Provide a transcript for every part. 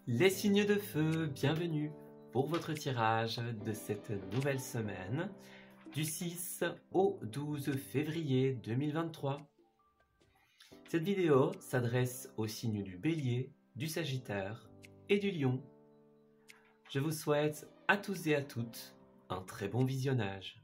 Les signes de feu, bienvenue pour votre tirage de cette nouvelle semaine du 6 au 12 février 2023. Cette vidéo s'adresse aux signes du Bélier, du Sagittaire et du Lion. Je vous souhaite à tous et à toutes un très bon visionnage.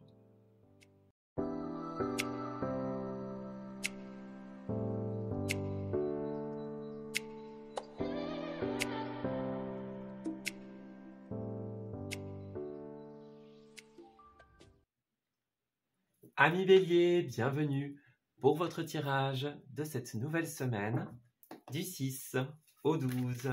Amis Bélier, bienvenue pour votre tirage de cette nouvelle semaine du 6 au 12.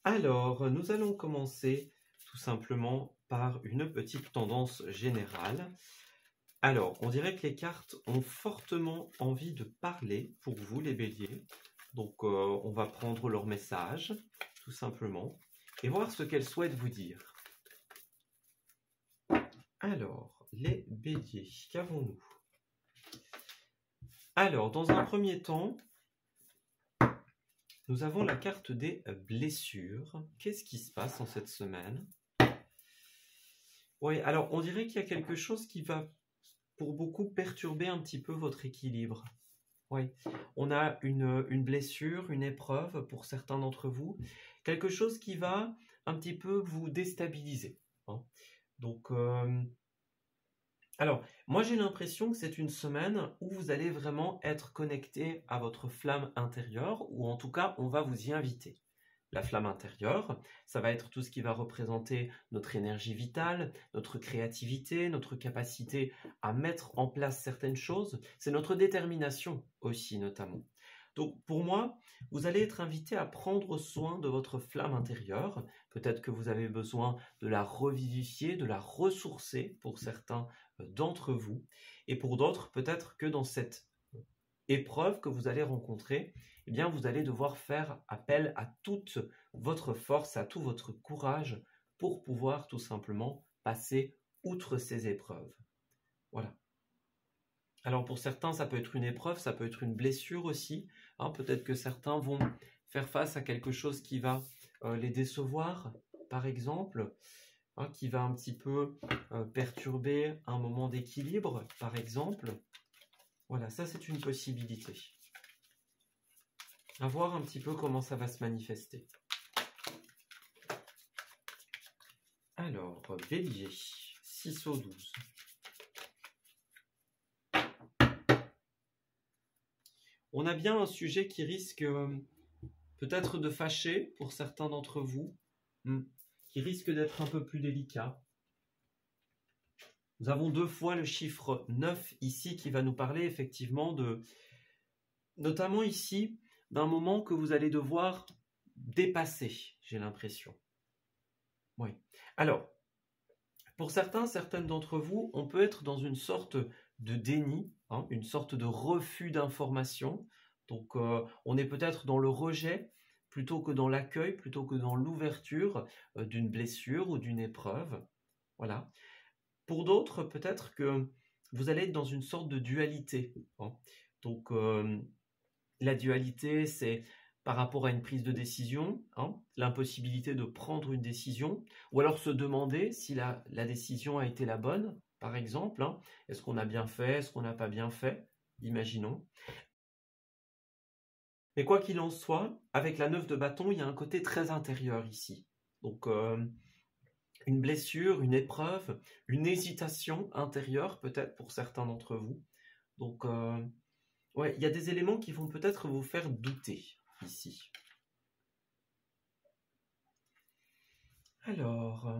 Alors, nous allons commencer tout simplement par une petite tendance générale. Alors, on dirait que les cartes ont fortement envie de parler pour vous les Béliers. Donc, on va prendre leur message, tout simplement, et voir ce qu'elles souhaitent vous dire. Alors, les Béliers, qu'avons-nous? Alors, dans un premier temps, nous avons la carte des blessures. Qu'est-ce qui se passe en cette semaine? Oui, alors on dirait qu'il y a quelque chose qui va, pour beaucoup, perturber un petit peu votre équilibre. Oui, on a une blessure, une épreuve pour certains d'entre vous, quelque chose qui va un petit peu vous déstabiliser. Hein. Donc, alors, moi j'ai l'impression que c'est une semaine où vous allez vraiment être connecté à votre flamme intérieure, ou en tout cas, on va vous y inviter. La flamme intérieure, ça va être tout ce qui va représenter notre énergie vitale, notre créativité, notre capacité à mettre en place certaines choses. C'est notre détermination aussi, notamment. Donc, pour moi, vous allez être invité à prendre soin de votre flamme intérieure. Peut-être que vous avez besoin de la revivifier, de la ressourcer pour certains d'entre vous. Et pour d'autres, peut-être que dans cette épreuve que vous allez rencontrer, eh bien, vous allez devoir faire appel à toute votre force, à tout votre courage pour pouvoir tout simplement passer outre ces épreuves. Voilà. Alors pour certains, ça peut être une épreuve, ça peut être une blessure aussi. Hein, peut-être que certains vont faire face à quelque chose qui va les décevoir, par exemple, hein, qui va un petit peu perturber un moment d'équilibre, par exemple. Voilà, ça c'est une possibilité. À voir un petit peu comment ça va se manifester. Alors, Bélier, 6 au 12. On a bien un sujet qui risque peut-être de fâcher pour certains d'entre vous, qui risque d'être un peu plus délicat. Nous avons 2 fois le chiffre 9 ici qui va nous parler effectivement de, notamment ici, d'un moment que vous allez devoir dépasser, j'ai l'impression. Oui. Alors, pour certaines d'entre vous, on peut être dans une sorte de déni, hein, une sorte de refus d'information. Donc, on est peut-être dans le rejet plutôt que dans l'accueil, plutôt que dans l'ouverture d'une blessure ou d'une épreuve. Voilà. Pour d'autres, peut-être que vous allez être dans une sorte de dualité. Hein. Donc, la dualité, c'est par rapport à une prise de décision, hein, l'impossibilité de prendre une décision, ou alors se demander si la décision a été la bonne, par exemple. Hein. Est-ce qu'on a bien fait, est-ce qu'on n'a pas bien fait, imaginons. Mais quoi qu'il en soit, avec la 9 de bâton, il y a un côté très intérieur ici. Donc, une blessure, une épreuve, une hésitation intérieure peut-être pour certains d'entre vous. Donc, ouais, il y a des éléments qui vont peut-être vous faire douter ici. Alors,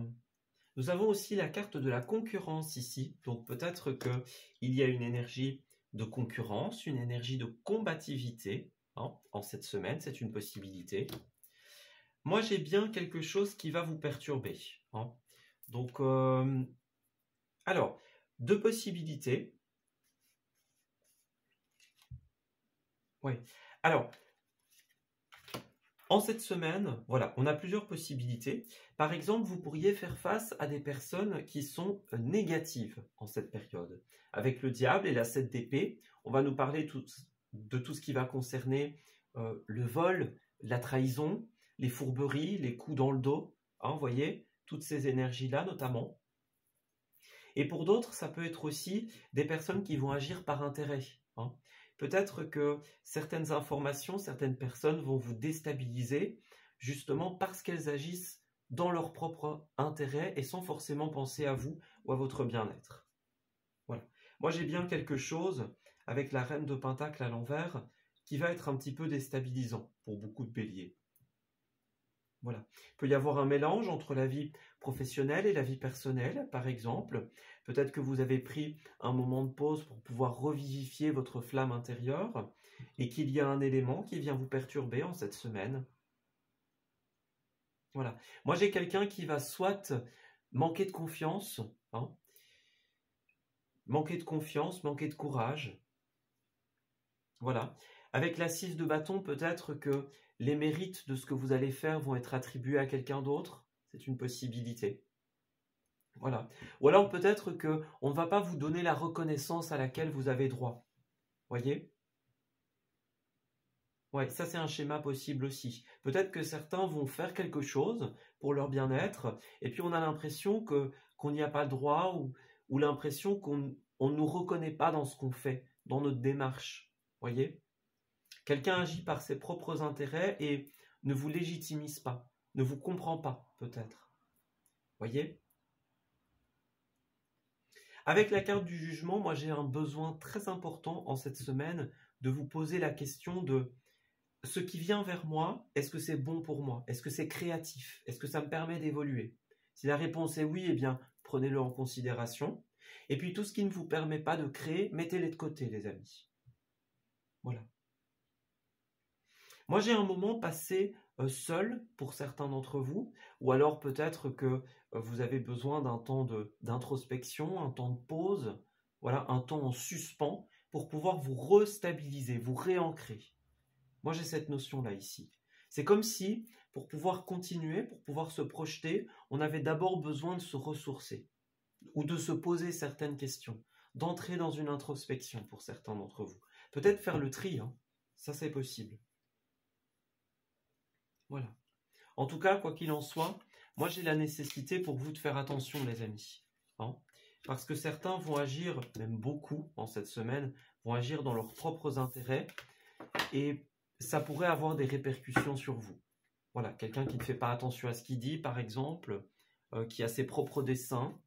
nous avons aussi la carte de la concurrence ici. Donc peut-être qu'il y a une énergie de concurrence, une énergie de combativité hein, en cette semaine, c'est une possibilité. Moi, j'ai bien quelque chose qui va vous perturber. Hein. Donc, alors, 2 possibilités. Oui. Alors, en cette semaine, voilà, on a plusieurs possibilités. Par exemple, vous pourriez faire face à des personnes qui sont négatives en cette période. Avec le diable et la 7 d'épée, on va nous parler de tout ce qui va concerner le vol, la trahison, les fourberies, les coups dans le dos, hein, vous voyez, toutes ces énergies-là notamment. Et pour d'autres, ça peut être aussi des personnes qui vont agir par intérêt, hein. Peut-être que certaines informations, certaines personnes vont vous déstabiliser justement parce qu'elles agissent dans leur propre intérêt et sans forcément penser à vous ou à votre bien-être. Voilà. Moi, j'ai bien quelque chose avec la reine de Pentacle à l'envers qui va être un petit peu déstabilisant pour beaucoup de béliers. Voilà. Il peut y avoir un mélange entre la vie professionnelle et la vie personnelle, par exemple. Peut-être que vous avez pris un moment de pause pour pouvoir revivifier votre flamme intérieure et qu'il y a un élément qui vient vous perturber en cette semaine. Voilà. Moi, j'ai quelqu'un qui va soit manquer de confiance, hein, manquer de courage. Voilà. Avec la 6 de bâton, peut-être que les mérites de ce que vous allez faire vont être attribués à quelqu'un d'autre. C'est une possibilité. Voilà. Ou alors peut-être qu'on ne va pas vous donner la reconnaissance à laquelle vous avez droit. Voyez? Ouais, ça c'est un schéma possible aussi. Peut-être que certains vont faire quelque chose pour leur bien-être, et puis on a l'impression qu'on n'y a pas le droit, ou l'impression qu'on ne nous reconnaît pas dans ce qu'on fait, dans notre démarche. Voyez? Quelqu'un agit par ses propres intérêts et ne vous légitimise pas, ne vous comprend pas, peut-être. Voyez? Avec la carte du jugement, moi j'ai un besoin très important en cette semaine de vous poser la question de ce qui vient vers moi, est-ce que c'est bon pour moi? Est-ce que c'est créatif? Est-ce que ça me permet d'évoluer? Si la réponse est oui, eh bien, prenez-le en considération. Et puis tout ce qui ne vous permet pas de créer, mettez-les de côté, les amis. Voilà. Moi, j'ai un moment passé seul pour certains d'entre vous, ou alors peut-être que vous avez besoin d'un temps d'introspection, un temps de pause, voilà, un temps en suspens pour pouvoir vous restabiliser, vous réancrer. Moi, j'ai cette notion-là ici. C'est comme si, pour pouvoir continuer, pour pouvoir se projeter, on avait d'abord besoin de se ressourcer ou de se poser certaines questions, d'entrer dans une introspection pour certains d'entre vous. Peut-être faire le tri, hein. Ça c'est possible. Voilà. En tout cas, quoi qu'il en soit, moi j'ai la nécessité pour vous de faire attention, les amis, hein, parce que certains vont agir, même beaucoup en cette semaine, vont agir dans leurs propres intérêts et ça pourrait avoir des répercussions sur vous. Voilà, quelqu'un qui ne fait pas attention à ce qu'il dit, par exemple, qui a ses propres desseins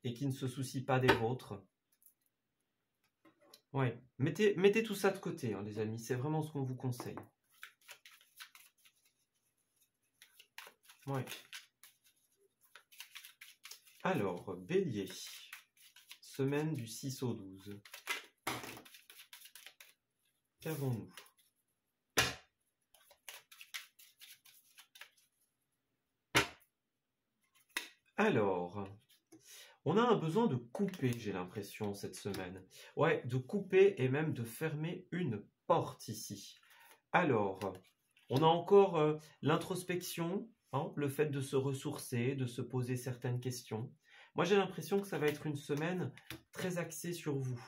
et qui ne se soucie pas des vôtres. Ouais, mettez tout ça de côté, hein, les amis, c'est vraiment ce qu'on vous conseille. Ouais. Alors, Bélier, semaine du 6 au 12. Qu'avons-nous? Alors, on a un besoin de couper, j'ai l'impression, cette semaine. Ouais, de couper et même de fermer une porte ici. Alors, on a encore l'introspection, hein, le fait de se ressourcer, de se poser certaines questions. Moi, j'ai l'impression que ça va être une semaine très axée sur vous.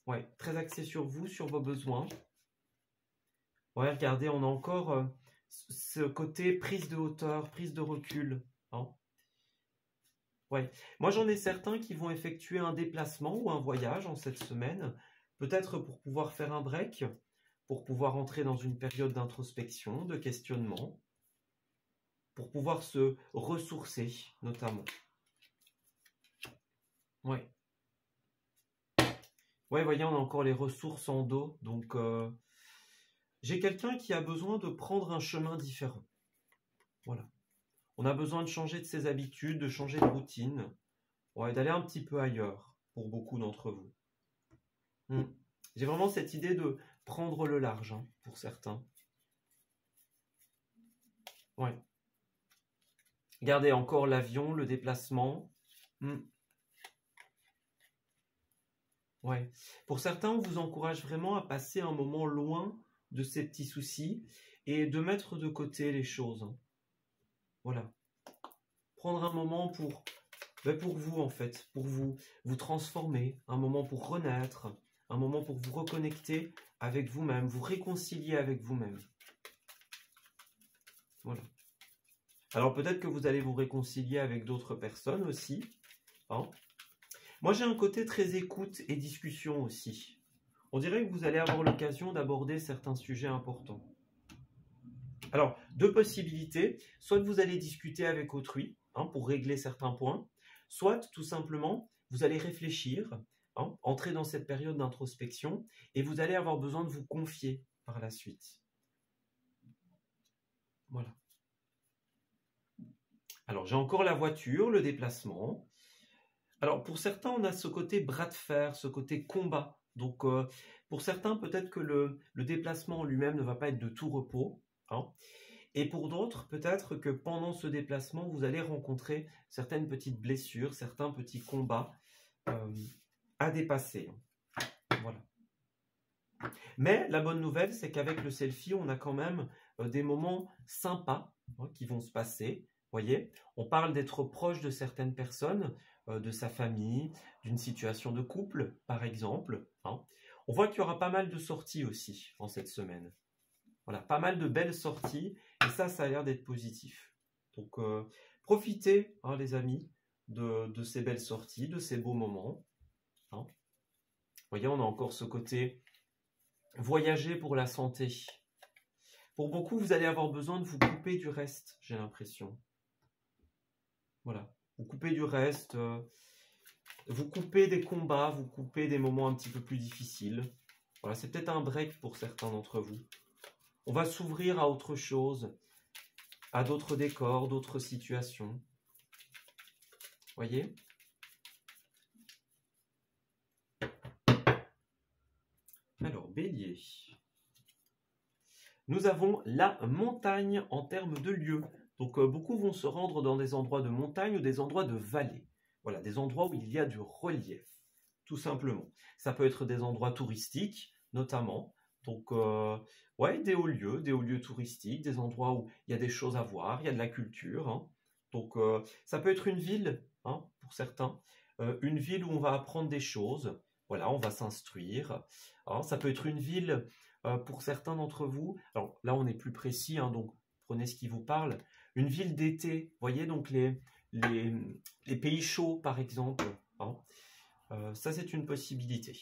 Ouais, très axée sur vous, sur vos besoins. Ouais, regardez, on a encore ce côté prise de hauteur, prise de recul, hein. Ouais. Moi, j'en ai certains qui vont effectuer un déplacement ou un voyage en cette semaine, peut-être pour pouvoir faire un break, pour pouvoir entrer dans une période d'introspection, de questionnement, pour pouvoir se ressourcer, notamment. Ouais. Ouais, voyez, on a encore les ressources en dos, donc j'ai quelqu'un qui a besoin de prendre un chemin différent. Voilà. On a besoin de changer de ses habitudes, de changer de routine, ouais, d'aller un petit peu ailleurs pour beaucoup d'entre vous. J'ai vraiment cette idée de prendre le large, hein, pour certains. Ouais. Regardez encore l'avion, le déplacement. Ouais. Pour certains, on vous encourage vraiment à passer un moment loin de ces petits soucis et de mettre de côté les choses, hein. Voilà. Prendre un moment pour vous, en fait, pour vous transformer, un moment pour renaître, un moment pour vous reconnecter avec vous-même, vous réconcilier avec vous-même. Voilà. Alors peut-être que vous allez vous réconcilier avec d'autres personnes aussi, hein. Moi, j'ai un côté très écoute et discussion aussi. On dirait que vous allez avoir l'occasion d'aborder certains sujets importants. Alors, deux possibilités. Soit vous allez discuter avec autrui, hein, pour régler certains points, soit tout simplement, vous allez réfléchir, hein, entrer dans cette période d'introspection, et vous allez avoir besoin de vous confier par la suite. Voilà. Alors, j'ai encore la voiture, le déplacement. Alors, pour certains, on a ce côté bras de fer, ce côté combat. Donc, pour certains, peut-être que le déplacement en lui-même ne va pas être de tout repos, hein. Et pour d'autres, peut-être que pendant ce déplacement, vous allez rencontrer certaines petites blessures, certains petits combats à dépasser. Voilà. Mais la bonne nouvelle, c'est qu'avec le selfie, on a quand même des moments sympas, hein, qui vont se passer. Voyez, on parle d'être proche de certaines personnes, de sa famille, d'une situation de couple, par exemple, hein. On voit qu'il y aura pas mal de sorties aussi en cette semaine. Voilà, pas mal de belles sorties, et ça a l'air d'être positif. Donc, profitez, hein, les amis, de ces belles sorties, de ces beaux moments, hein. Vous voyez, on a encore ce côté voyager pour la santé. Pour beaucoup, vous allez avoir besoin de vous couper du reste, j'ai l'impression. Voilà, vous coupez du reste, vous coupez des combats, vous coupez des moments un petit peu plus difficiles. Voilà, c'est peut-être un break pour certains d'entre vous. On va s'ouvrir à autre chose, à d'autres décors, d'autres situations. Voyez ? Alors, Bélier. Nous avons la montagne en termes de lieu. Donc, beaucoup vont se rendre dans des endroits de montagne ou des endroits de vallée. Voilà, des endroits où il y a du relief, tout simplement. Ça peut être des endroits touristiques, notamment. Donc, ouais, des hauts lieux touristiques, des endroits où il y a des choses à voir, il y a de la culture, hein. Donc, ça peut être une ville, hein, pour certains, une ville où on va apprendre des choses. Voilà, on va s'instruire. Alors, ça peut être une ville, pour certains d'entre vous. Alors là, on est plus précis, hein, donc prenez ce qui vous parle. Une ville d'été, voyez, donc les pays chauds, par exemple, hein. Ça, c'est une possibilité.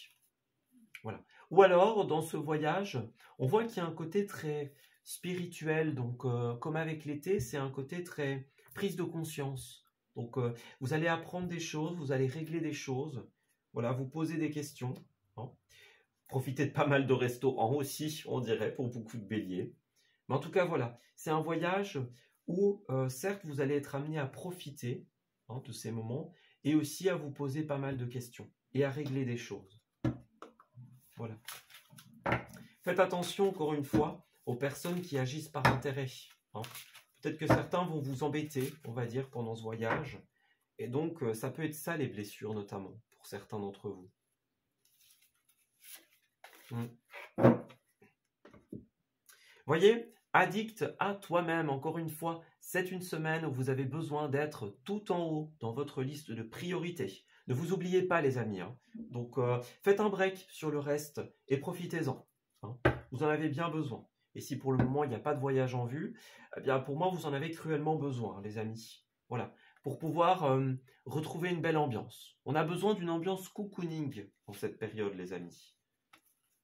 Voilà. Ou alors, dans ce voyage, on voit qu'il y a un côté très spirituel. Donc, comme avec l'été, c'est un côté très prise de conscience. Donc, vous allez apprendre des choses, vous allez régler des choses. Voilà, vous posez des questions, hein. Profitez de pas mal de restaurants aussi, on dirait, pour beaucoup de béliers. Mais en tout cas, voilà, c'est un voyage où, certes, vous allez être amené à profiter, hein, de ces moments, et aussi à vous poser pas mal de questions et à régler des choses. Voilà. Faites attention, encore une fois, aux personnes qui agissent par intérêt, hein. Peut-être que certains vont vous embêter, on va dire, pendant ce voyage. Et donc, ça peut être ça, les blessures, notamment, pour certains d'entre vous. Voyez, addict à toi-même, encore une fois, c'est une semaine où vous avez besoin d'être tout en haut dans votre liste de priorités. Ne vous oubliez pas, les amis, hein. Donc, faites un break sur le reste et profitez-en, hein. Vous en avez bien besoin. Et si pour le moment, il n'y a pas de voyage en vue, eh bien, pour moi, vous en avez cruellement besoin, les amis. Voilà, pour pouvoir retrouver une belle ambiance. On a besoin d'une ambiance cocooning en cette période, les amis.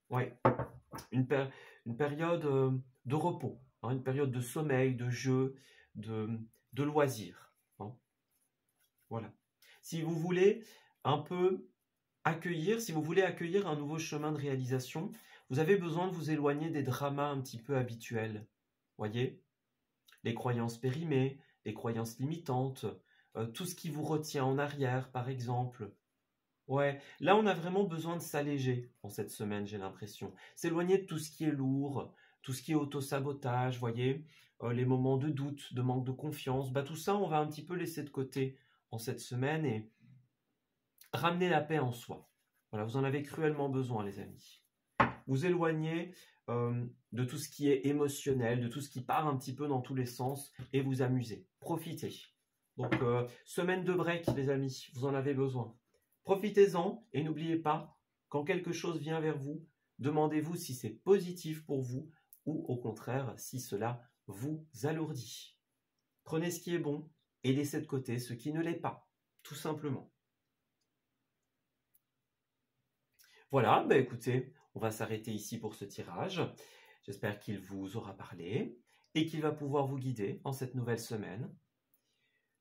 Oui, une période de repos, hein, une période de sommeil, de jeu, de loisirs, hein. Voilà. Si vous voulez un peu accueillir, si vous voulez accueillir un nouveau chemin de réalisation, vous avez besoin de vous éloigner des dramas un petit peu habituels. Voyez ? Les croyances périmées, les croyances limitantes, tout ce qui vous retient en arrière, par exemple. Ouais, là on a vraiment besoin de s'alléger en cette semaine, j'ai l'impression. S'éloigner de tout ce qui est lourd, tout ce qui est auto-sabotage, voyez, les moments de doute, de manque de confiance, bah tout ça on va un petit peu laisser de côté en cette semaine et ramener la paix en soi. Voilà, vous en avez cruellement besoin, les amis. Vous éloignez de tout ce qui est émotionnel, de tout ce qui part un petit peu dans tous les sens et vous amusez. Profitez. Donc, semaine de break, les amis, vous en avez besoin. Profitez-en et n'oubliez pas, quand quelque chose vient vers vous, demandez-vous si c'est positif pour vous ou au contraire si cela vous alourdit. Prenez ce qui est bon et laissez de côté ce qui ne l'est pas, tout simplement. Voilà, écoutez, on va s'arrêter ici pour ce tirage. J'espère qu'il vous aura parlé et qu'il va pouvoir vous guider en cette nouvelle semaine.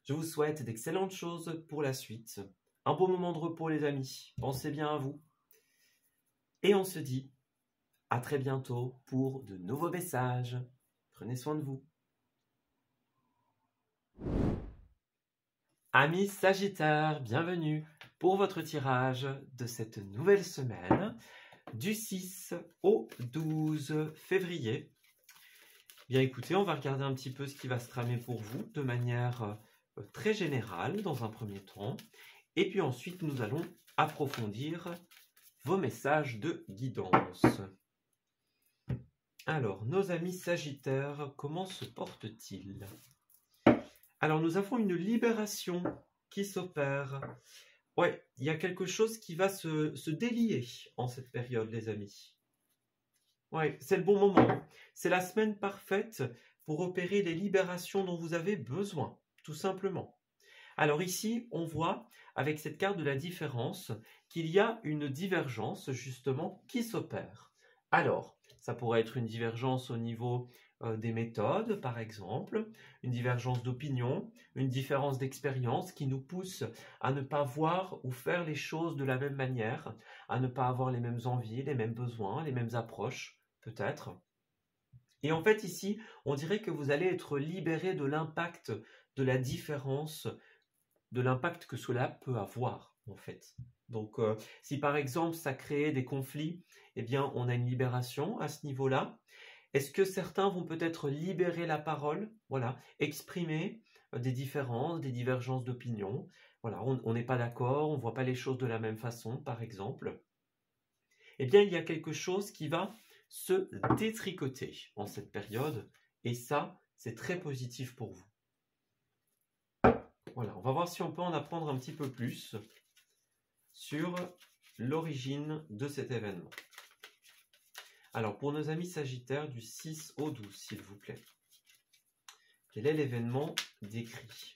Je vous souhaite d'excellentes choses pour la suite. Un beau moment de repos, les amis. Pensez bien à vous. Et on se dit à très bientôt pour de nouveaux messages. Prenez soin de vous. Amis Sagittaires, bienvenue pour votre tirage de cette nouvelle semaine du 6 au 12 février. Bien écoutez, on va regarder un petit peu ce qui va se tramer pour vous de manière très générale dans un premier temps. Et puis ensuite, nous allons approfondir vos messages de guidance. Alors, nos amis Sagittaires, comment se portent-ils ? Alors, nous avons une libération qui s'opère. Ouais, il y a quelque chose qui va se délier en cette période, les amis. Ouais, c'est le bon moment. C'est la semaine parfaite pour opérer les libérations dont vous avez besoin, tout simplement. Alors ici, on voit, avec cette carte de la différence, qu'il y a une divergence, justement, qui s'opère. Alors, ça pourrait être une divergence au niveau des méthodes, par exemple, une divergence d'opinion, une différence d'expérience qui nous pousse à ne pas voir ou faire les choses de la même manière, à ne pas avoir les mêmes envies, les mêmes besoins, les mêmes approches, peut-être. Et en fait, ici, on dirait que vous allez être libéré de l'impact de la différence, de l'impact que cela peut avoir, en fait. Donc, si par exemple, ça crée des conflits, eh bien, on a une libération à ce niveau-là. Est-ce que certains vont peut-être libérer la parole, voilà, exprimer des différences, des divergences d'opinion. Voilà, on n'est pas d'accord, on ne voit pas les choses de la même façon, par exemple. Eh bien, il y a quelque chose qui va se détricoter en cette période, et ça, c'est très positif pour vous. Voilà, on va voir si on peut en apprendre un petit peu plus sur l'origine de cet événement. Alors, pour nos amis Sagittaires, du 6 au 12, s'il vous plaît. Quel est l'événement décrit ?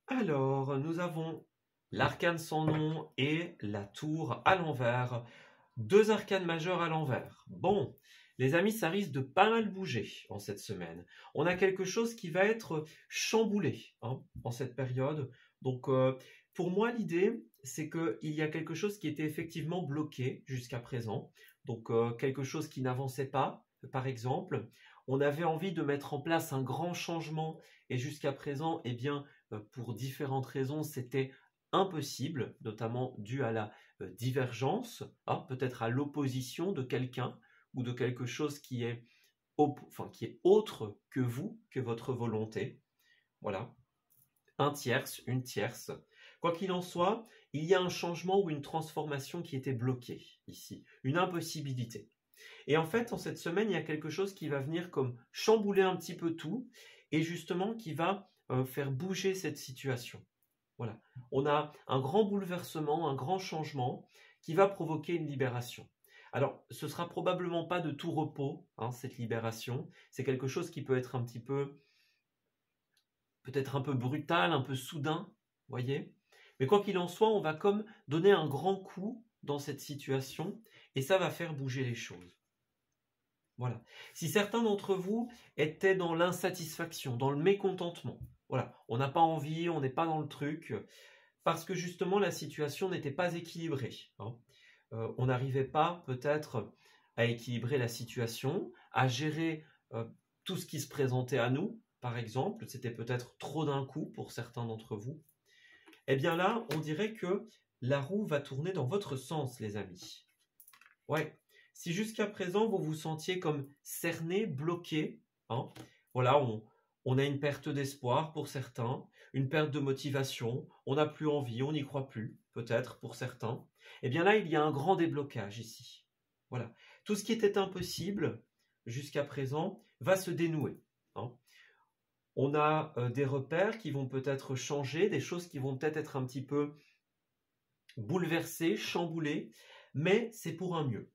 Alors, nous avons l'arcane sans nom et la tour à l'envers. Deux arcanes majeures à l'envers. Bon, les amis, ça risque de pas mal bouger en cette semaine. On a quelque chose qui va être chamboulé en cette période. Donc, pour moi, l'idée, c'est qu'il y a quelque chose qui était effectivement bloqué jusqu'à présent. Donc, quelque chose qui n'avançait pas, par exemple. On avait envie de mettre en place un grand changement et jusqu'à présent, eh bien, pour différentes raisons, c'était impossible, notamment dû à la divergence, peut-être à l'opposition de quelqu'un ou de quelque chose qui est autre que vous, que votre volonté. Voilà. Un tierce, une tierce. Quoi qu'il en soit, il y a un changement ou une transformation qui était bloquée ici, une impossibilité. Et en fait, en cette semaine, il y a quelque chose qui va venir comme chambouler un petit peu tout et justement qui va faire bouger cette situation. Voilà. On a un grand bouleversement, un grand changement qui va provoquer une libération. Alors, ce ne sera probablement pas de tout repos, cette libération. C'est quelque chose qui peut être un petit peu, peut-être un peu brutal, un peu soudain, voyez. Mais quoi qu'il en soit, on va comme donner un grand coup dans cette situation et ça va faire bouger les choses. Voilà. Si certains d'entre vous étaient dans l'insatisfaction, dans le mécontentement, voilà, on n'a pas envie, on n'est pas dans le truc, parce que justement la situation n'était pas équilibrée. On n'arrivait pas peut-être à équilibrer la situation, à gérer tout ce qui se présentait à nous, par exemple, c'était peut-être trop d'un coup pour certains d'entre vous. Eh bien là, on dirait que la roue va tourner dans votre sens, les amis. Ouais. Si jusqu'à présent, vous vous sentiez comme cerné, bloqué, voilà, on a une perte d'espoir pour certains, une perte de motivation, on n'a plus envie, on n'y croit plus, peut-être pour certains. Eh bien là, il y a un grand déblocage ici. Voilà. Tout ce qui était impossible jusqu'à présent va se dénouer. On a des repères qui vont peut-être changer, des choses qui vont peut-être être un petit peu bouleversées, chamboulées, mais c'est pour un mieux.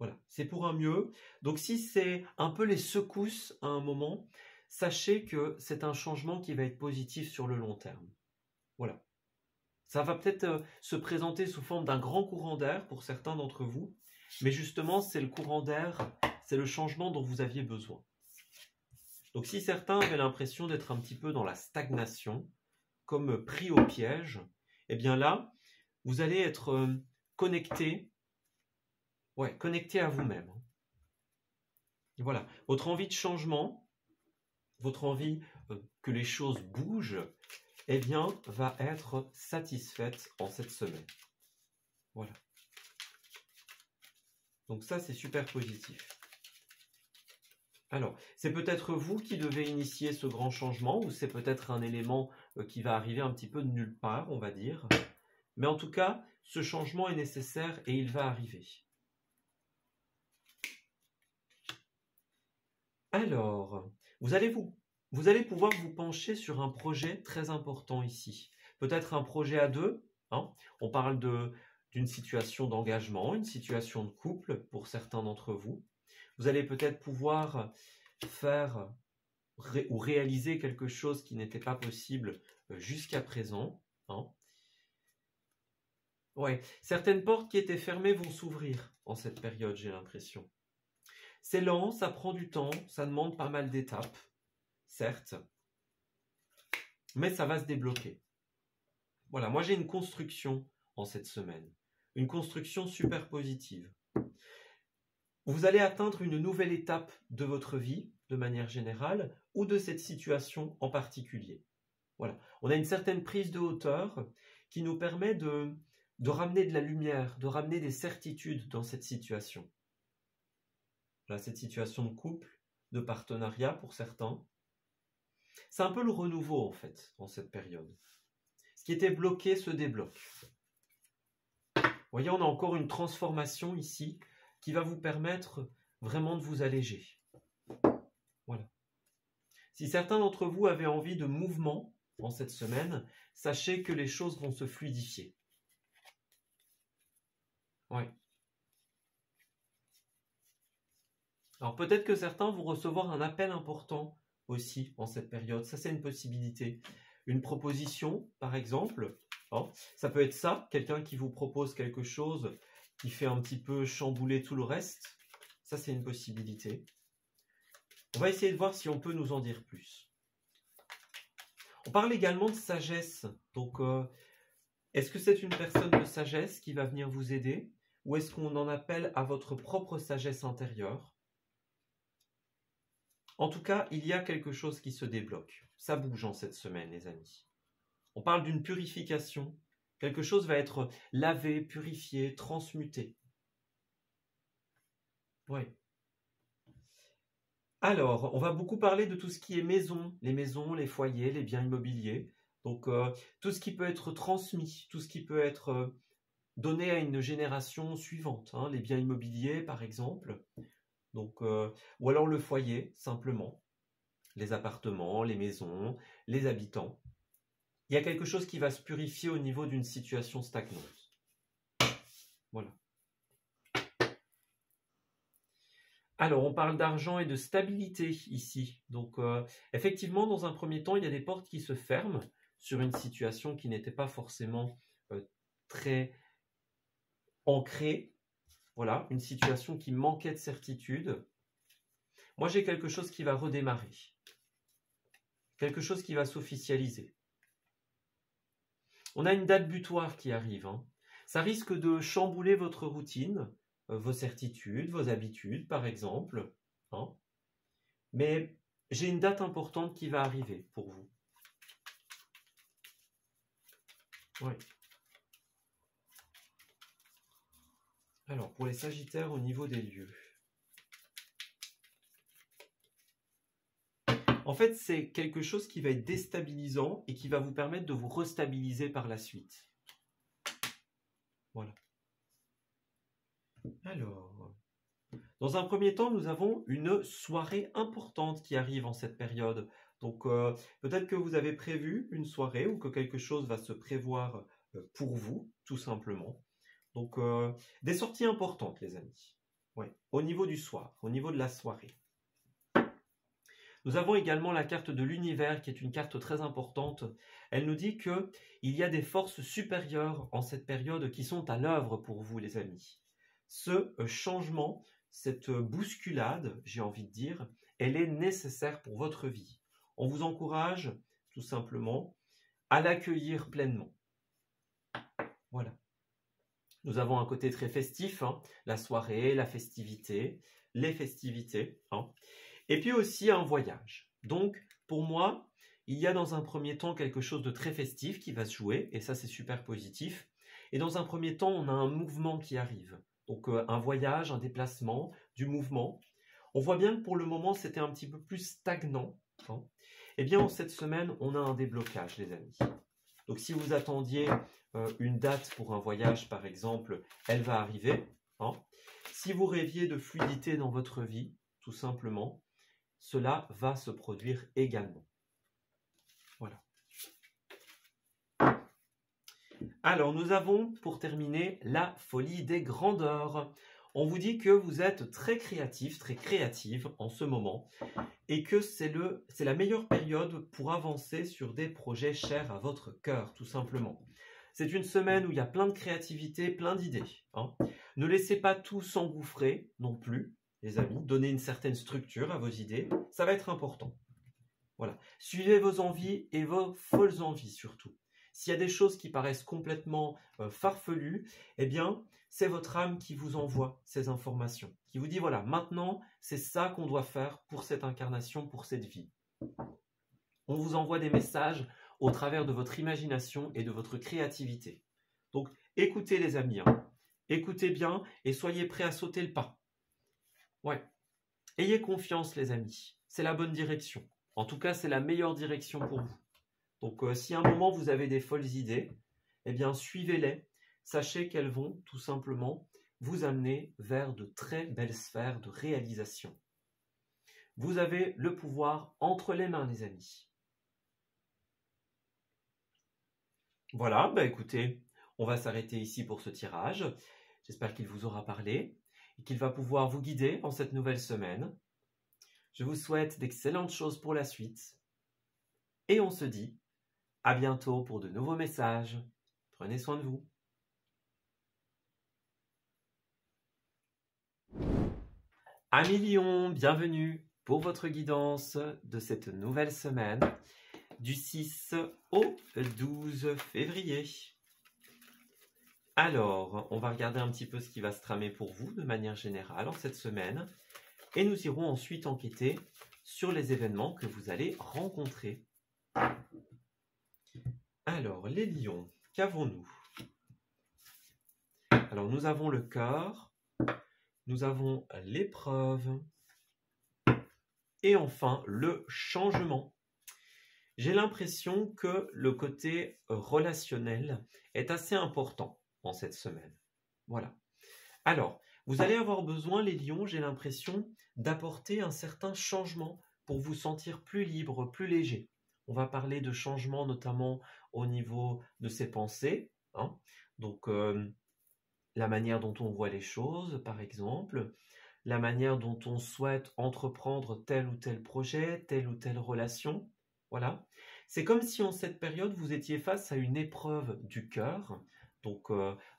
Voilà, c'est pour un mieux. Donc si c'est un peu les secousses à un moment, sachez que c'est un changement qui va être positif sur le long terme. Voilà. Ça va peut-être se présenter sous forme d'un grand courant d'air pour certains d'entre vous, mais justement, c'est le courant d'air, c'est le changement dont vous aviez besoin. Donc si certains avaient l'impression d'être un petit peu dans la stagnation, comme pris au piège, eh bien là, vous allez être connecté à vous-même. Voilà, votre envie de changement, votre envie que les choses bougent, eh bien, va être satisfaite en cette semaine. Voilà. Donc ça, c'est super positif. Alors, c'est peut-être vous qui devez initier ce grand changement, ou c'est peut-être un élément qui va arriver un petit peu de nulle part, on va dire. Mais en tout cas, ce changement est nécessaire et il va arriver. Alors, vous allez pouvoir vous pencher sur un projet très important ici. Peut-être un projet à deux. Hein. On parle d'une situation d'engagement, une situation de couple pour certains d'entre vous. Vous allez peut-être pouvoir faire ou réaliser quelque chose qui n'était pas possible jusqu'à présent. Hein. Ouais. Certaines portes qui étaient fermées vont s'ouvrir en cette période, j'ai l'impression. C'est lent, ça prend du temps, ça demande pas mal d'étapes, certes, mais ça va se débloquer. Voilà, moi j'ai une construction en cette semaine, une construction super positive. Vous allez atteindre une nouvelle étape de votre vie, de manière générale, ou de cette situation en particulier. Voilà, on a une certaine prise de hauteur qui nous permet de ramener de la lumière, de ramener des certitudes dans cette situation. Là, cette situation de couple, de partenariat pour certains. C'est un peu le renouveau en fait, en cette période. Ce qui était bloqué se débloque. Vous voyez, on a encore une transformation ici qui va vous permettre vraiment de vous alléger. Voilà. Si certains d'entre vous avaient envie de mouvement en cette semaine, sachez que les choses vont se fluidifier. Ouais. Alors peut-être que certains vont recevoir un appel important aussi en cette période. Ça, c'est une possibilité. Une proposition, par exemple. Hein, ça peut être ça, quelqu'un qui vous propose quelque chose qui fait un petit peu chambouler tout le reste. Ça, c'est une possibilité. On va essayer de voir si on peut nous en dire plus. On parle également de sagesse. Donc, est-ce que c'est une personne de sagesse qui va venir vous aider? Ou est-ce qu'on en appelle à votre propre sagesse intérieure? En tout cas, il y a quelque chose qui se débloque. Ça bouge en cette semaine, les amis. On parle d'une purification. Quelque chose va être lavé, purifié, transmuté. Oui. Alors, on va beaucoup parler de tout ce qui est maison, les foyers, les biens immobiliers. Donc, tout ce qui peut être transmis, tout ce qui peut être donné à une génération suivante. Hein, les biens immobiliers, par exemple. Donc, ou alors le foyer, simplement. Les appartements, les maisons, les habitants. Il y a quelque chose qui va se purifier au niveau d'une situation stagnante. Voilà. Alors, on parle d'argent et de stabilité ici. Donc, effectivement, dans un premier temps, il y a des portes qui se ferment sur une situation qui n'était pas forcément très ancrée. Voilà, une situation qui manquait de certitude. Moi, j'ai quelque chose qui va redémarrer. Quelque chose qui va s'officialiser. On a une date butoir qui arrive. Hein. Ça risque de chambouler votre routine, vos certitudes, vos habitudes, par exemple. Hein. Mais j'ai une date importante qui va arriver pour vous. Ouais. Alors, pour les Sagittaires, au niveau des lieux. En fait, c'est quelque chose qui va être déstabilisant et qui va vous permettre de vous restabiliser par la suite. Voilà. Alors, dans un premier temps, nous avons une soirée importante qui arrive en cette période. Donc, peut-être que vous avez prévu une soirée ou que quelque chose va se prévoir pour vous, tout simplement. Donc, des sorties importantes, les amis. Ouais, au niveau du soir, au niveau de la soirée. Nous avons également la carte de l'univers qui est une carte très importante. Elle nous dit qu'il y a des forces supérieures en cette période qui sont à l'œuvre pour vous les amis. Ce changement, cette bousculade, j'ai envie de dire, elle est nécessaire pour votre vie. On vous encourage tout simplement à l'accueillir pleinement. Voilà. Nous avons un côté très festif, hein, la soirée, la festivité, les festivités, hein. Et puis aussi un voyage. Donc, pour moi, il y a dans un premier temps quelque chose de très festif qui va se jouer, et ça c'est super positif. Et dans un premier temps, on a un mouvement qui arrive. Donc un voyage, un déplacement, du mouvement. On voit bien que pour le moment, c'était un petit peu plus stagnant, hein. Eh bien, en cette semaine, on a un déblocage, les amis. Donc si vous attendiez une date pour un voyage, par exemple, elle va arriver, hein. Si vous rêviez de fluidité dans votre vie, tout simplement, cela va se produire également. Voilà. Alors, nous avons, pour terminer, la folie des grandeurs. On vous dit que vous êtes très créatif, très créative en ce moment et que c'est la meilleure période pour avancer sur des projets chers à votre cœur, tout simplement. C'est une semaine où il y a plein de créativité, plein d'idées, hein. Ne laissez pas tout s'engouffrer non plus, les amis. Donnez une certaine structure à vos idées, ça va être important. Voilà. Suivez vos envies et vos folles envies surtout. S'il y a des choses qui paraissent complètement farfelues, eh bien, c'est votre âme qui vous envoie ces informations, qui vous dit, voilà, maintenant, c'est ça qu'on doit faire pour cette incarnation, pour cette vie. On vous envoie des messages au travers de votre imagination et de votre créativité. Donc, écoutez les amis, hein. Écoutez bien et soyez prêts à sauter le pas. Ouais. Ayez confiance les amis, c'est la bonne direction. En tout cas, c'est la meilleure direction pour vous. Donc, si à un moment vous avez des folles idées, eh bien, suivez-les. Sachez qu'elles vont tout simplement vous amener vers de très belles sphères de réalisation. Vous avez le pouvoir entre les mains, les amis. Voilà, bah écoutez, on va s'arrêter ici pour ce tirage. J'espère qu'il vous aura parlé et qu'il va pouvoir vous guider en cette nouvelle semaine. Je vous souhaite d'excellentes choses pour la suite. Et on se dit à bientôt pour de nouveaux messages. Prenez soin de vous. Amis Lion, bienvenue pour votre guidance de cette nouvelle semaine du 6 au 12 février. Alors, on va regarder un petit peu ce qui va se tramer pour vous de manière générale en cette semaine et nous irons ensuite enquêter sur les événements que vous allez rencontrer. Alors, les lions, qu'avons-nous? Alors, nous avons le cœur, nous avons l'épreuve et enfin le changement. J'ai l'impression que le côté relationnel est assez important en cette semaine. Voilà. Alors, vous allez avoir besoin, les lions, j'ai l'impression, d'apporter un certain changement pour vous sentir plus libre, plus léger. On va parler de changement notamment au niveau de ses pensées, hein. Donc, la manière dont on voit les choses, par exemple, la manière dont on souhaite entreprendre tel ou tel projet, telle ou telle relation. Voilà. C'est comme si en cette période, vous étiez face à une épreuve du cœur, donc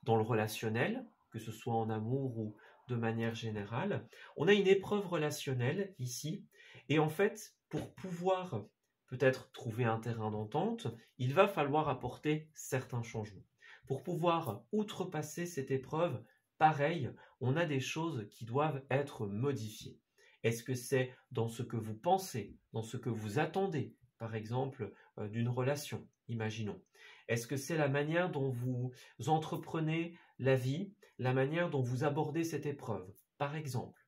dans le relationnel, que ce soit en amour ou de manière générale. On a une épreuve relationnelle ici, et en fait, pour pouvoir peut-être trouver un terrain d'entente, il va falloir apporter certains changements. Pour pouvoir outrepasser cette épreuve, pareil, on a des choses qui doivent être modifiées. Est-ce que c'est dans ce que vous pensez, dans ce que vous attendez, par exemple, d'une relation, imaginons? Est-ce que c'est la manière dont vous entreprenez la vie, la manière dont vous abordez cette épreuve, par exemple?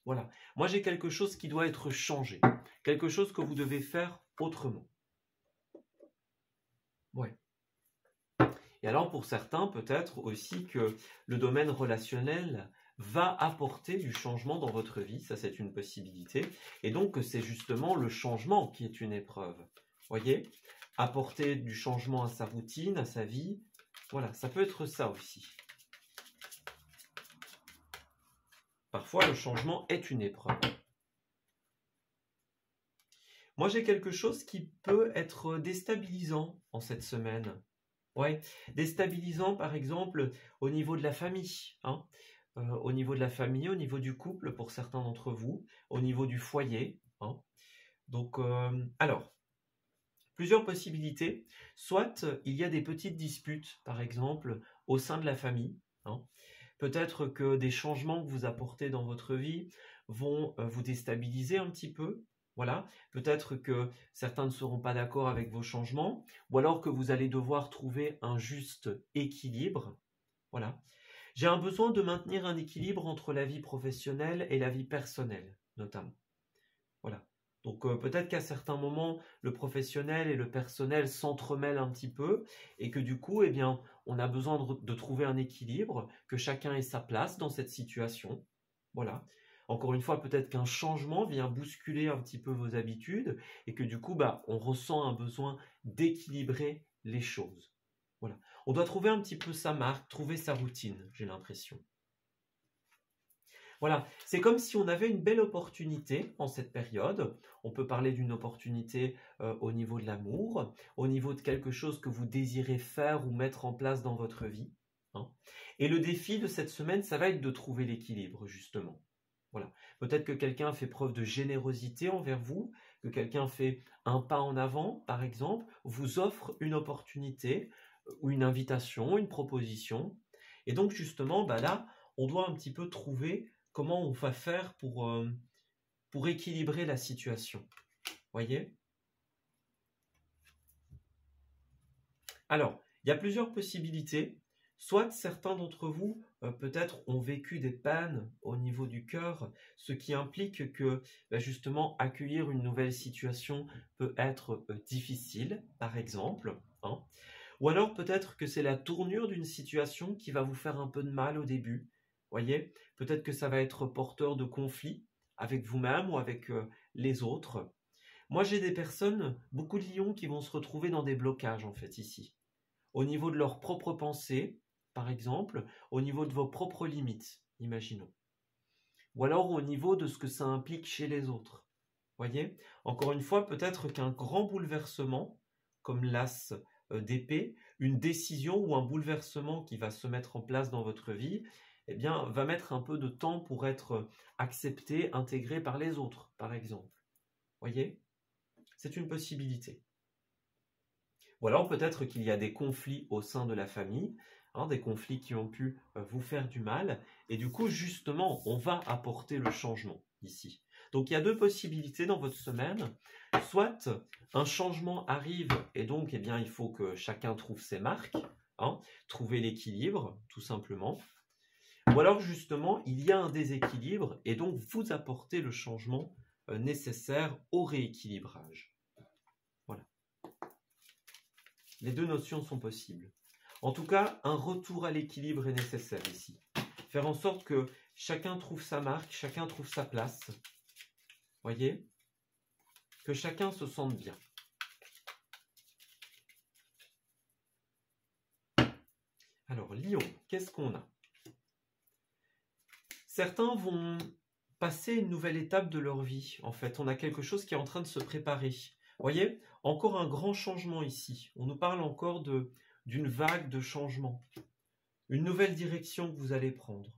Voilà. Moi, j'ai quelque chose qui doit être changé, quelque chose que vous devez faire autrement. Ouais. Et alors pour certains, peut-être aussi que le domaine relationnel va apporter du changement dans votre vie, ça c'est une possibilité, et donc c'est justement le changement qui est une épreuve. Voyez, apporter du changement à sa routine, à sa vie, voilà, ça peut être ça aussi. parfois le changement est une épreuve. Moi, j'ai quelque chose qui peut être déstabilisant en cette semaine. Ouais, déstabilisant par exemple au niveau de la famille, hein. Au niveau de la famille, au niveau du couple pour certains d'entre vous, au niveau du foyer, hein. Donc, alors, plusieurs possibilités. Soit il y a des petites disputes, par exemple, au sein de la famille, hein. Peut-être que des changements que vous apportez dans votre vie vont vous déstabiliser un petit peu. Voilà. Peut-être que certains ne seront pas d'accord avec vos changements, ou alors que vous allez devoir trouver un juste équilibre. Voilà. J'ai un besoin de maintenir un équilibre entre la vie professionnelle et la vie personnelle, notamment. Voilà. Donc peut-être qu'à certains moments, le professionnel et le personnel s'entremêlent un petit peu et que du coup, eh bien, on a besoin de trouver un équilibre, que chacun ait sa place dans cette situation. Voilà. Encore une fois, peut-être qu'un changement vient bousculer un petit peu vos habitudes et que du coup, bah, on ressent un besoin d'équilibrer les choses. Voilà. On doit trouver un petit peu sa marque, trouver sa routine, j'ai l'impression. Voilà, c'est comme si on avait une belle opportunité en cette période. On peut parler d'une opportunité au niveau de l'amour, au niveau de quelque chose que vous désirez faire ou mettre en place dans votre vie, hein. Et le défi de cette semaine, ça va être de trouver l'équilibre, justement. Voilà. Peut-être que quelqu'un fait preuve de générosité envers vous, que quelqu'un fait un pas en avant, par exemple, vous offre une opportunité ou une invitation, une proposition. Et donc, justement, bah là, on doit un petit peu trouver comment on va faire pour équilibrer la situation. Voyez? Alors, il y a plusieurs possibilités. Soit certains d'entre vous, peut-être, ont vécu des pannes au niveau du cœur, ce qui implique que, justement, accueillir une nouvelle situation peut être difficile, par exemple, hein. Ou alors peut-être que c'est la tournure d'une situation qui va vous faire un peu de mal au début. Voyez, peut-être que ça va être porteur de conflits avec vous-même ou avec les autres. Moi, j'ai des personnes, beaucoup de lions, qui vont se retrouver dans des blocages, en fait, ici. Au niveau de leurs propres pensées, par exemple, au niveau de vos propres limites, imaginons. Ou alors au niveau de ce que ça implique chez les autres. Voyez, encore une fois, peut-être qu'un grand bouleversement, comme l'as d'épée, une décision ou un bouleversement qui va se mettre en place dans votre vie, eh bien, va mettre un peu de temps pour être accepté, intégré par les autres, par exemple. Voyez? C'est une possibilité. Ou alors peut-être qu'il y a des conflits au sein de la famille, hein, des conflits qui ont pu vous faire du mal, et du coup, justement, on va apporter le changement ici. Donc il y a deux possibilités dans votre semaine. Soit un changement arrive et donc eh bien, il faut que chacun trouve ses marques, hein, trouver l'équilibre tout simplement. Ou alors justement il y a un déséquilibre et donc vous apportez le changement nécessaire au rééquilibrage. Voilà. Les deux notions sont possibles. En tout cas, un retour à l'équilibre est nécessaire ici. Faire en sorte que chacun trouve sa marque, chacun trouve sa place. Voyez? Que chacun se sente bien. Alors, Lion, qu'est-ce qu'on a? Certains vont passer une nouvelle étape de leur vie. En fait, on a quelque chose qui est en train de se préparer. Voyez? Encore un grand changement ici. On nous parle encore d'une vague de changement. Une nouvelle direction que vous allez prendre.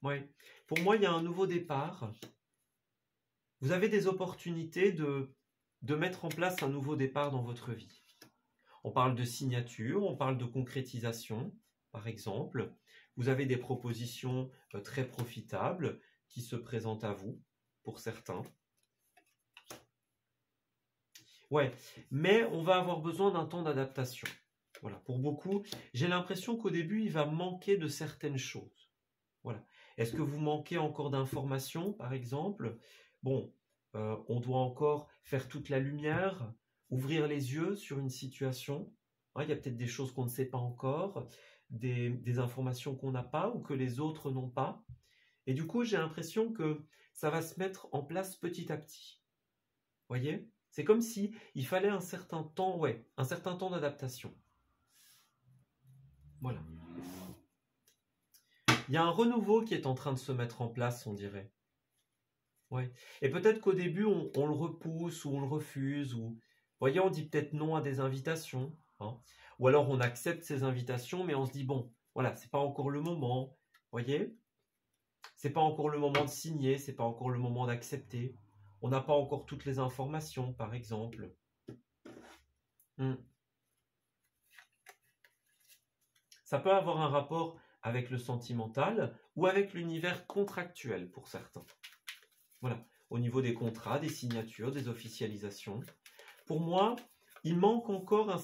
Ouais. Pour moi, il y a un nouveau départ. Vous avez des opportunités de mettre en place un nouveau départ dans votre vie. On parle de signature, on parle de concrétisation, par exemple. Vous avez des propositions très profitables qui se présentent à vous, pour certains. Ouais, mais on va avoir besoin d'un temps d'adaptation. Voilà, pour beaucoup, j'ai l'impression qu'au début, il va manquer de certaines choses. Voilà. Est-ce que vous manquez encore d'informations, par exemple? Bon, on doit encore faire toute la lumière, ouvrir les yeux sur une situation. Hein, il y a peut-être des choses qu'on ne sait pas encore, des informations qu'on n'a pas ou que les autres n'ont pas. Et du coup, j'ai l'impression que ça va se mettre en place petit à petit. Voyez? C'est comme si il fallait un certain temps, ouais, un certain temps d'adaptation. Voilà. Il y a un renouveau qui est en train de se mettre en place, on dirait. Ouais. Et peut-être qu'au début, on le repousse ou on le refuse. Ou... Vous voyez, on dit peut-être non à des invitations. Hein. Ou alors on accepte ces invitations, mais on se dit, bon, voilà, c'est pas encore le moment. Vous voyez? C'est pas encore le moment de signer, c'est pas encore le moment d'accepter. On n'a pas encore toutes les informations, par exemple. Ça peut avoir un rapport avec le sentimental ou avec l'univers contractuel pour certains. Voilà, au niveau des contrats, des signatures, des officialisations. Pour moi, il manque encore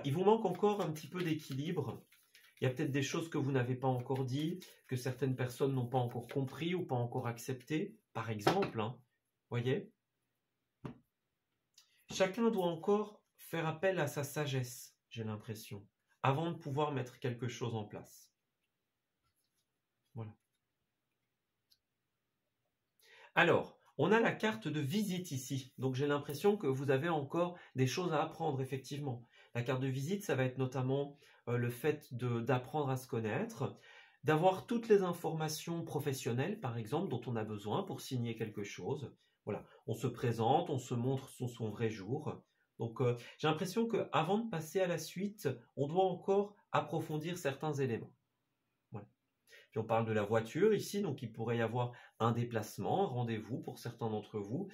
il vous manque encore un petit peu d'équilibre. Il y a peut-être des choses que vous n'avez pas encore dit, que certaines personnes n'ont pas encore compris ou pas encore accepté, par exemple. Voyez ? Chacun doit encore faire appel à sa sagesse, j'ai l'impression, avant de pouvoir mettre quelque chose en place. Voilà. Alors, on a la carte de visite ici, donc j'ai l'impression que vous avez encore des choses à apprendre, effectivement. La carte de visite, ça va être notamment le fait d'apprendre à se connaître, d'avoir toutes les informations professionnelles, par exemple, dont on a besoin pour signer quelque chose. Voilà, on se présente, on se montre son vrai jour. Donc, j'ai l'impression qu'avant de passer à la suite, on doit encore approfondir certains éléments. Voilà. Puis on parle de la voiture ici, donc il pourrait y avoir un déplacement, un rendez-vous pour certains d'entre vous,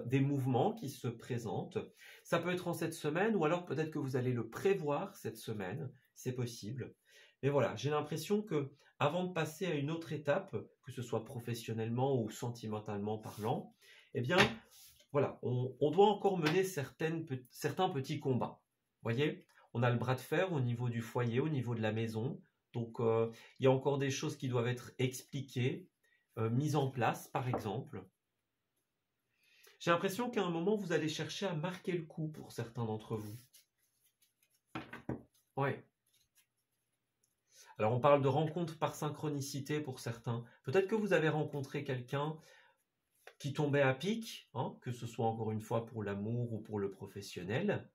des mouvements qui se présentent. Ça peut être en cette semaine, ou alors peut-être que vous allez le prévoir cette semaine, c'est possible. Mais voilà, j'ai l'impression que avant de passer à une autre étape, que ce soit professionnellement ou sentimentalement parlant, eh bien, voilà, on doit encore mener certains petits combats. Vous voyez, on a le bras de fer au niveau du foyer, au niveau de la maison. Donc, il y a encore des choses qui doivent être expliquées, mises en place, par exemple. J'ai l'impression qu'à un moment, vous allez chercher à marquer le coup pour certains d'entre vous. Ouais. Alors, on parle de rencontre par synchronicité pour certains. Peut-être que vous avez rencontré quelqu'un qui tombait à pic, hein, que ce soit encore une fois pour l'amour ou pour le professionnel.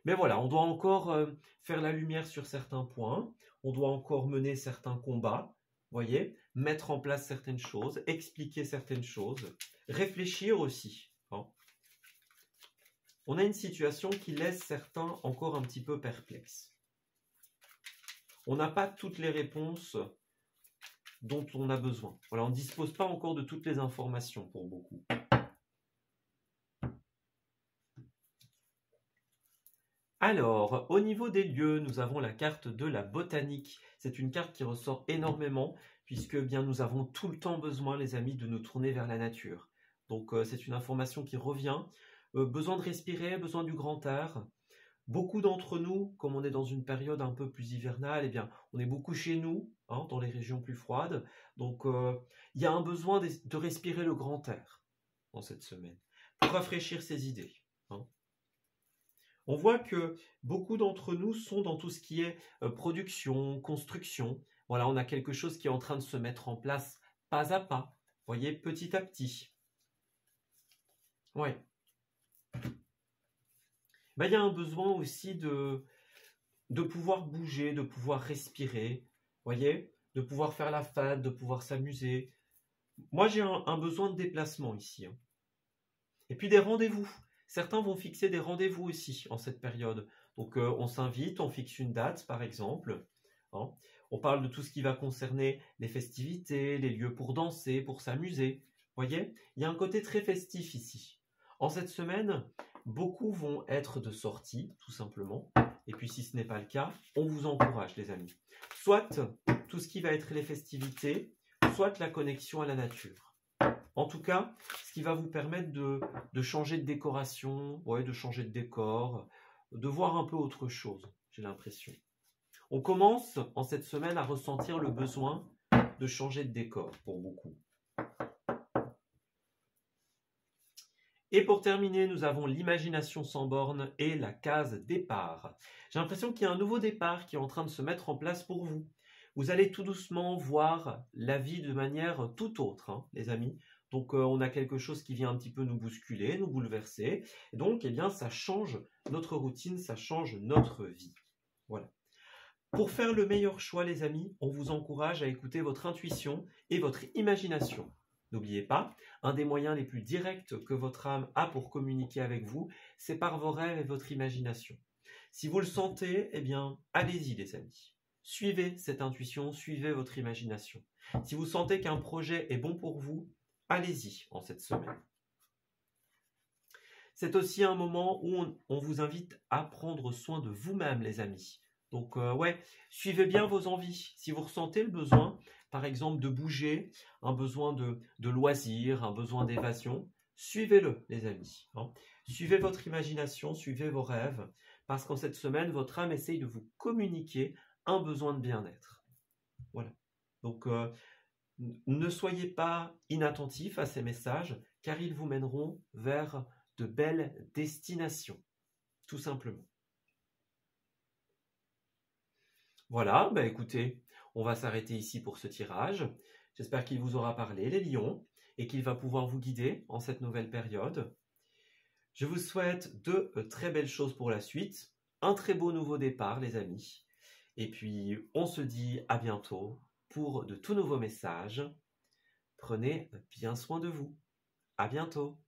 Mais voilà, on doit encore faire la lumière sur certains points, on doit encore mener certains combats, voyez, mettre en place certaines choses, expliquer certaines choses, réfléchir aussi. Hein. On a une situation qui laisse certains encore un petit peu perplexes. On n'a pas toutes les réponses dont on a besoin. Voilà, on ne dispose pas encore de toutes les informations pour beaucoup. Alors, au niveau des lieux, nous avons la carte de la botanique. C'est une carte qui ressort énormément puisque bien nous avons tout le temps besoin, les amis, de nous tourner vers la nature. Donc, c'est une information qui revient. Besoin de respirer, besoin du grand air. Beaucoup d'entre nous, comme on est dans une période un peu plus hivernale, eh bien, on est beaucoup chez nous, hein, dans les régions plus froides. Donc, il y a un besoin de respirer le grand air dans cette semaine pour rafraîchir ses idées. Hein. On voit que beaucoup d'entre nous sont dans tout ce qui est production, construction. Voilà, on a quelque chose qui est en train de se mettre en place pas à pas. Vous voyez, petit à petit. Ouais. Ben, il y a un besoin aussi de pouvoir bouger, de pouvoir respirer. Vous voyez, de pouvoir faire la fête, de pouvoir s'amuser. Moi, j'ai un besoin de déplacement ici. Hein. Et puis des rendez-vous. Certains vont fixer des rendez-vous aussi en cette période. Donc on s'invite, on fixe une date par exemple. Hein. On parle de tout ce qui va concerner les festivités, les lieux pour danser, pour s'amuser. Vous voyez, il y a un côté très festif ici. En cette semaine, beaucoup vont être de sortie, tout simplement. Et puis si ce n'est pas le cas, on vous encourage les amis. Soit tout ce qui va être les festivités, soit la connexion à la nature. En tout cas, ce qui va vous permettre de changer de décoration, ouais, de changer de décor, de voir un peu autre chose, j'ai l'impression. On commence en cette semaine à ressentir le besoin de changer de décor pour beaucoup. Et pour terminer, nous avons l'imagination sans borne et la case départ. J'ai l'impression qu'il y a un nouveau départ qui est en train de se mettre en place pour vous. Vous allez tout doucement voir la vie de manière tout autre, hein, les amis. Donc, on a quelque chose qui vient un petit peu nous bousculer, nous bouleverser. Et donc, eh bien, ça change notre routine, ça change notre vie. Voilà. Pour faire le meilleur choix, les amis, on vous encourage à écouter votre intuition et votre imagination. N'oubliez pas, un des moyens les plus directs que votre âme a pour communiquer avec vous, c'est par vos rêves et votre imagination. Si vous le sentez, eh bien, allez-y, les amis. Suivez cette intuition, suivez votre imagination. Si vous sentez qu'un projet est bon pour vous, allez-y en cette semaine. C'est aussi un moment où on vous invite à prendre soin de vous-même, les amis. Donc, ouais, suivez bien vos envies. Si vous ressentez le besoin, par exemple, de bouger, un besoin de loisir, un besoin d'évasion, suivez-le, les amis. Hein. Suivez votre imagination, suivez vos rêves, parce qu'en cette semaine, votre âme essaye de vous communiquer un besoin de bien-être. Voilà. Donc, ne soyez pas inattentifs à ces messages, car ils vous mèneront vers de belles destinations, tout simplement. Voilà, bah écoutez, on va s'arrêter ici pour ce tirage. J'espère qu'il vous aura parlé, les lions, et qu'il va pouvoir vous guider en cette nouvelle période. Je vous souhaite de très belles choses pour la suite, un très beau nouveau départ, les amis. Et puis, on se dit à bientôt pour de tout nouveaux messages. Prenez bien soin de vous. À bientôt.